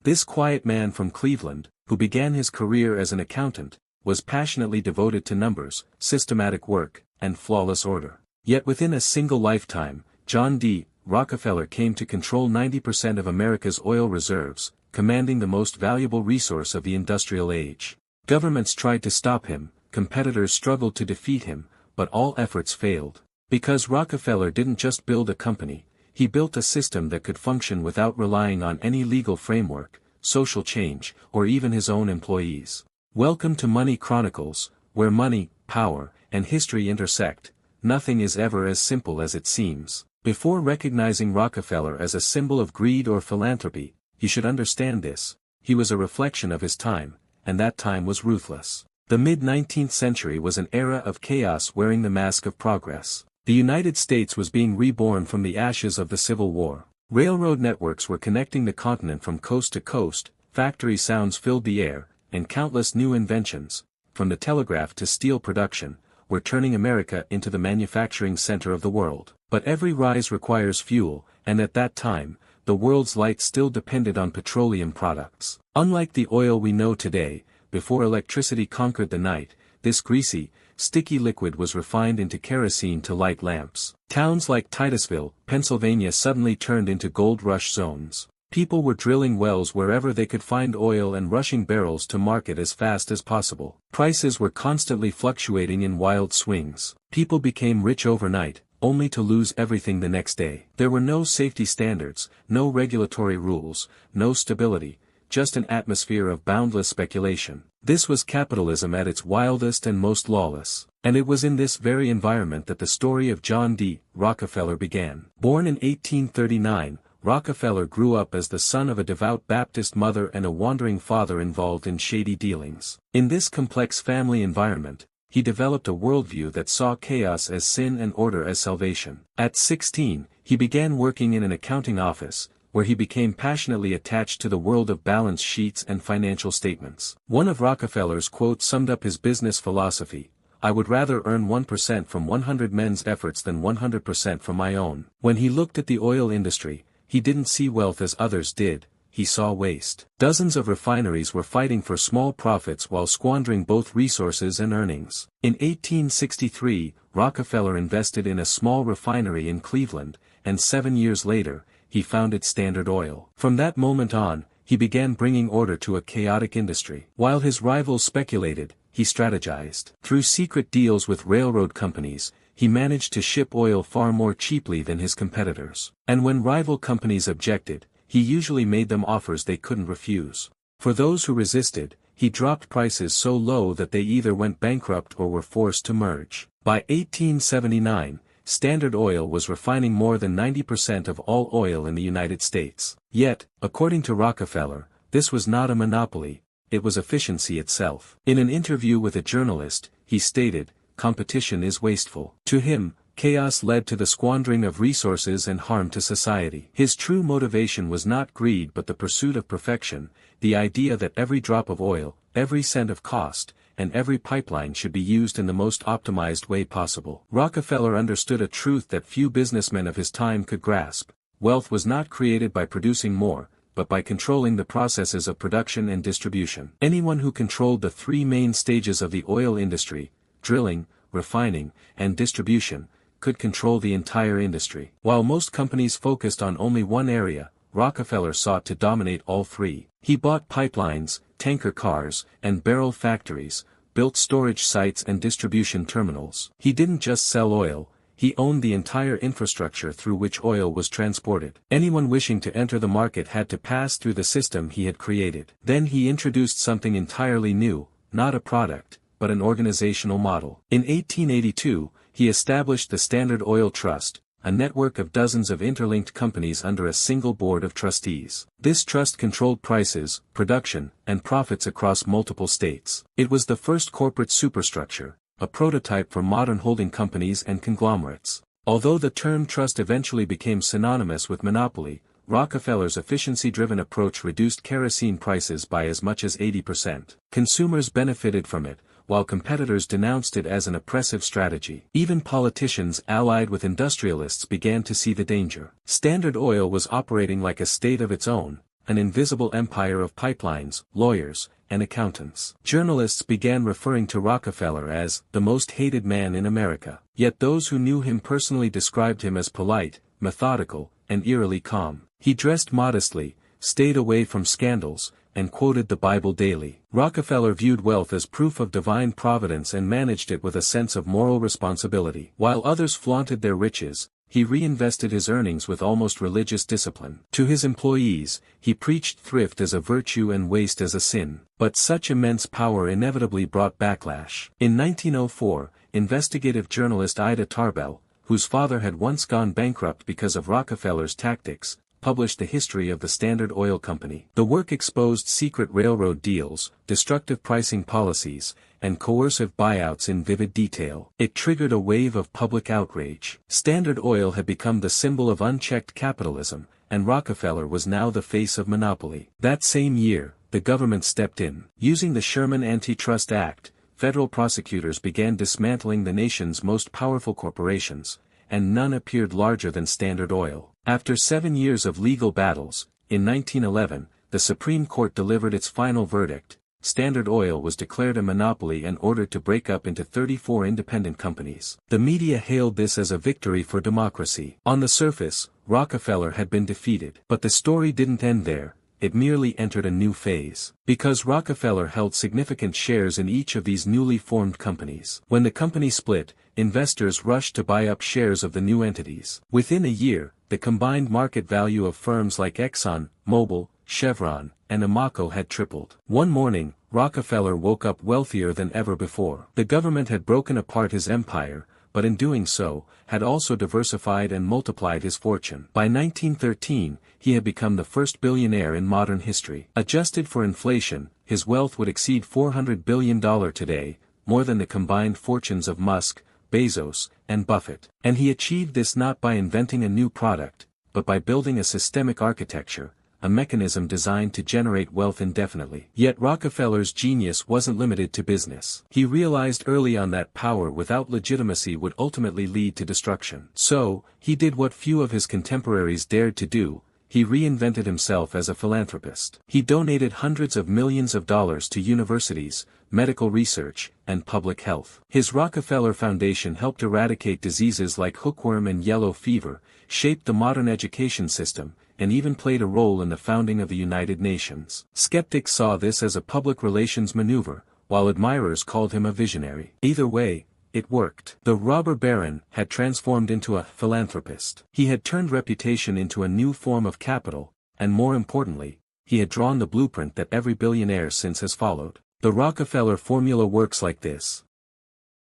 This quiet man from Cleveland, who began his career as an accountant, was passionately devoted to numbers, systematic work, and flawless order. Yet within a single lifetime, John D. Rockefeller came to control 90% of America's oil reserves, commanding the most valuable resource of the industrial age. Governments tried to stop him, competitors struggled to defeat him, but all efforts failed. Because Rockefeller didn't just build a company, he built a system that could function without relying on any legal framework, social change, or even his own employees. Welcome to Money Chronicles, where money, power, and history intersect. Nothing is ever as simple as it seems. Before recognizing Rockefeller as a symbol of greed or philanthropy, you should understand this: he was a reflection of his time, and that time was ruthless. The mid-19th century was an era of chaos wearing the mask of progress. The United States was being reborn from the ashes of the Civil War. Railroad networks were connecting the continent from coast to coast, factory sounds filled the air, and countless new inventions, from the telegraph to steel production, were turning America into the manufacturing center of the world. But every rise requires fuel, and at that time, the world's light still depended on petroleum products. Unlike the oil we know today, before electricity conquered the night, this greasy, sticky liquid was refined into kerosene to light lamps. Towns like Titusville, Pennsylvania suddenly turned into gold rush zones. People were drilling wells wherever they could find oil and rushing barrels to market as fast as possible. Prices were constantly fluctuating in wild swings. People became rich overnight, only to lose everything the next day. There were no safety standards, no regulatory rules, no stability, just an atmosphere of boundless speculation. This was capitalism at its wildest and most lawless. And it was in this very environment that the story of John D. Rockefeller began. Born in 1839, Rockefeller grew up as the son of a devout Baptist mother and a wandering father involved in shady dealings. In this complex family environment, he developed a worldview that saw chaos as sin and order as salvation. At 16, he began working in an accounting office, where he became passionately attached to the world of balance sheets and financial statements. One of Rockefeller's quotes summed up his business philosophy: "I would rather earn 1% from 100 men's efforts than 100% from my own." When he looked at the oil industry, he didn't see wealth as others did, he saw waste. Dozens of refineries were fighting for small profits while squandering both resources and earnings. In 1863, Rockefeller invested in a small refinery in Cleveland, and 7 years later, he founded Standard Oil. From that moment on, he began bringing order to a chaotic industry. While his rivals speculated, he strategized. Through secret deals with railroad companies, he managed to ship oil far more cheaply than his competitors. And when rival companies objected, he usually made them offers they couldn't refuse. For those who resisted, he dropped prices so low that they either went bankrupt or were forced to merge. By 1879, Standard Oil was refining more than 90% of all oil in the United States. Yet, according to Rockefeller, this was not a monopoly, it was efficiency itself. In an interview with a journalist, he stated, "Competition is wasteful." To him, chaos led to the squandering of resources and harm to society. His true motivation was not greed but the pursuit of perfection, the idea that every drop of oil, every cent of cost, and every pipeline should be used in the most optimized way possible. Rockefeller understood a truth that few businessmen of his time could grasp: wealth was not created by producing more, but by controlling the processes of production and distribution. Anyone who controlled the three main stages of the oil industry, drilling, refining, and distribution, could control the entire industry. While most companies focused on only one area, Rockefeller sought to dominate all three. He bought pipelines, tanker cars, and barrel factories, built storage sites and distribution terminals. He didn't just sell oil, he owned the entire infrastructure through which oil was transported. Anyone wishing to enter the market had to pass through the system he had created. Then he introduced something entirely new, not a product, but an organizational model. In 1882, he established the Standard Oil Trust, a network of dozens of interlinked companies under a single board of trustees. This trust controlled prices, production, and profits across multiple states. It was the first corporate superstructure, a prototype for modern holding companies and conglomerates. Although the term trust eventually became synonymous with monopoly, Rockefeller's efficiency-driven approach reduced kerosene prices by as much as 80%. Consumers benefited from it, while competitors denounced it as an oppressive strategy. Even politicians allied with industrialists began to see the danger. Standard Oil was operating like a state of its own, an invisible empire of pipelines, lawyers, and accountants. Journalists began referring to Rockefeller as the most hated man in America. Yet those who knew him personally described him as polite, methodical, and eerily calm. He dressed modestly, stayed away from scandals, and quoted the Bible daily. Rockefeller viewed wealth as proof of divine providence and managed it with a sense of moral responsibility. While others flaunted their riches, he reinvested his earnings with almost religious discipline. To his employees, he preached thrift as a virtue and waste as a sin. But such immense power inevitably brought backlash. In 1904, investigative journalist Ida Tarbell, whose father had once gone bankrupt because of Rockefeller's tactics, published the history of the Standard Oil Company. The work exposed secret railroad deals, destructive pricing policies, and coercive buyouts in vivid detail. It triggered a wave of public outrage. Standard Oil had become the symbol of unchecked capitalism, and Rockefeller was now the face of monopoly. That same year, the government stepped in. Using the Sherman Antitrust Act, federal prosecutors began dismantling the nation's most powerful corporations, and none appeared larger than Standard Oil. After 7 years of legal battles, in 1911, the Supreme Court delivered its final verdict. Standard Oil was declared a monopoly and ordered to break up into 34 independent companies. The media hailed this as a victory for democracy. On the surface, Rockefeller had been defeated. But the story didn't end there, it merely entered a new phase. Because Rockefeller held significant shares in each of these newly formed companies. When the company split, investors rushed to buy up shares of the new entities. Within a year, the combined market value of firms like Exxon, Mobil, Chevron, and Amoco had tripled. One morning, Rockefeller woke up wealthier than ever before. The government had broken apart his empire, but in doing so, had also diversified and multiplied his fortune. By 1913, he had become the first billionaire in modern history. Adjusted for inflation, his wealth would exceed $400 billion today, more than the combined fortunes of Musk, Bezos, and Buffett. And he achieved this not by inventing a new product, but by building a systemic architecture, a mechanism designed to generate wealth indefinitely. Yet Rockefeller's genius wasn't limited to business. He realized early on that power without legitimacy would ultimately lead to destruction. So, he did what few of his contemporaries dared to do. He reinvented himself as a philanthropist. He donated hundreds of millions of dollars to universities, medical research, and public health. His Rockefeller Foundation helped eradicate diseases like hookworm and yellow fever, shaped the modern education system, and even played a role in the founding of the United Nations. Skeptics saw this as a public relations maneuver, while admirers called him a visionary. Either way, it worked. The robber baron had transformed into a philanthropist. He had turned reputation into a new form of capital, and more importantly, he had drawn the blueprint that every billionaire since has followed. The Rockefeller formula works like this.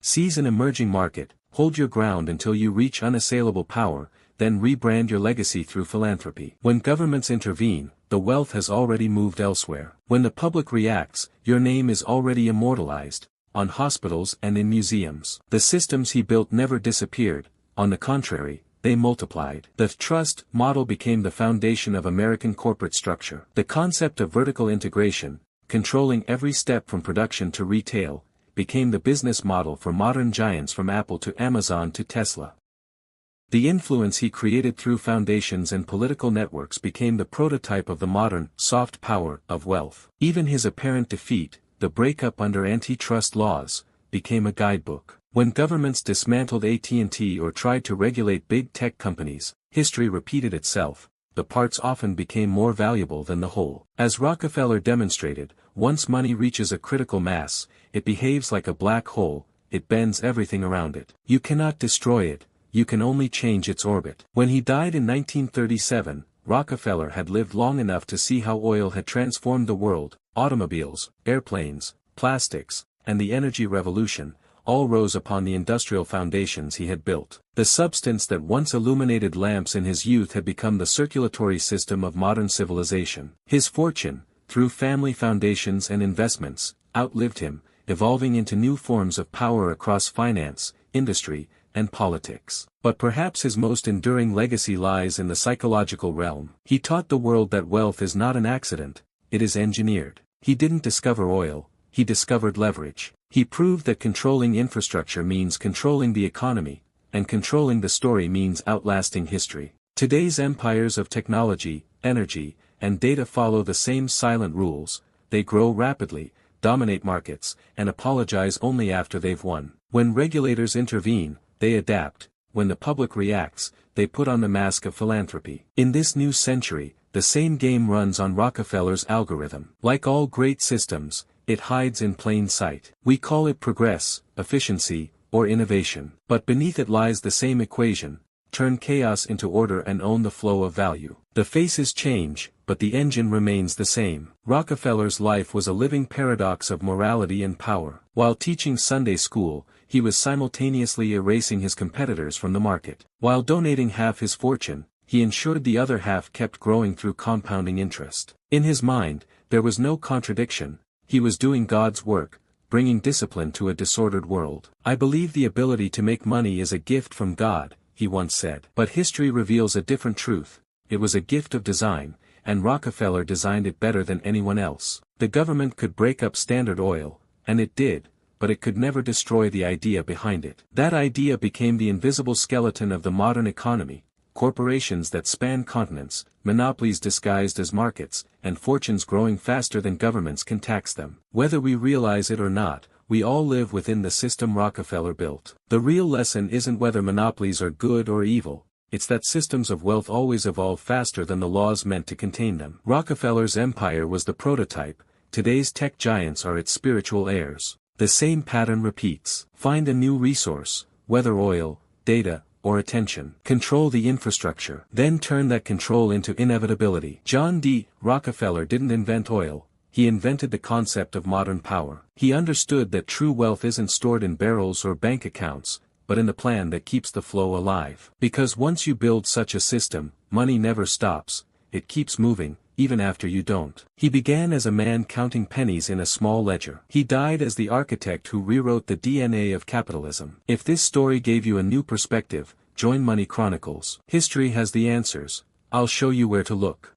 Seize an emerging market, hold your ground until you reach unassailable power, then rebrand your legacy through philanthropy. When governments intervene, the wealth has already moved elsewhere. When the public reacts, your name is already immortalized, on hospitals and in museums. The systems he built never disappeared, on the contrary, they multiplied. The trust model became the foundation of American corporate structure. The concept of vertical integration, controlling every step from production to retail, became the business model for modern giants from Apple to Amazon to Tesla. The influence he created through foundations and political networks became the prototype of the modern, soft power of wealth. Even his apparent defeat, the breakup under antitrust laws, became a guidebook. When governments dismantled AT&T or tried to regulate big tech companies, history repeated itself. The parts often became more valuable than the whole. As Rockefeller demonstrated, once money reaches a critical mass, it behaves like a black hole, it bends everything around it. You cannot destroy it. You can only change its orbit. When he died in 1937, Rockefeller had lived long enough to see how oil had transformed the world. Automobiles, airplanes, plastics, and the energy revolution, all rose upon the industrial foundations he had built. The substance that once illuminated lamps in his youth had become the circulatory system of modern civilization. His fortune, through family foundations and investments, outlived him, evolving into new forms of power across finance, industry, and politics. But perhaps his most enduring legacy lies in the psychological realm. He taught the world that wealth is not an accident, it is engineered. He didn't discover oil, he discovered leverage. He proved that controlling infrastructure means controlling the economy, and controlling the story means outlasting history. Today's empires of technology, energy, and data follow the same silent rules. They grow rapidly, dominate markets, and apologize only after they've won. When regulators intervene, they adapt. When the public reacts, they put on the mask of philanthropy. In this new century, the same game runs on Rockefeller's algorithm. Like all great systems, it hides in plain sight. We call it progress, efficiency, or innovation. But beneath it lies the same equation: turn chaos into order and own the flow of value. The faces change, but the engine remains the same. Rockefeller's life was a living paradox of morality and power. While teaching Sunday school, he was simultaneously erasing his competitors from the market. While donating half his fortune, he ensured the other half kept growing through compounding interest. In his mind, there was no contradiction. He was doing God's work, bringing discipline to a disordered world. "I believe the ability to make money is a gift from God," he once said. But history reveals a different truth. It was a gift of design, and Rockefeller designed it better than anyone else. The government could break up Standard Oil, and it did, but it could never destroy the idea behind it. That idea became the invisible skeleton of the modern economy: corporations that span continents, monopolies disguised as markets, and fortunes growing faster than governments can tax them. Whether we realize it or not, we all live within the system Rockefeller built. The real lesson isn't whether monopolies are good or evil, it's that systems of wealth always evolve faster than the laws meant to contain them. Rockefeller's empire was the prototype. Today's tech giants are its spiritual heirs. The same pattern repeats. Find a new resource, whether oil, data, or attention. Control the infrastructure. Then turn that control into inevitability. John D. Rockefeller didn't invent oil. He invented the concept of modern power. He understood that true wealth isn't stored in barrels or bank accounts, but in the plan that keeps the flow alive. Because once you build such a system, money never stops. It keeps moving, even after you don't. He began as a man counting pennies in a small ledger. He died as the architect who rewrote the DNA of capitalism. If this story gave you a new perspective, join Money Chronicles. History has the answers. I'll show you where to look.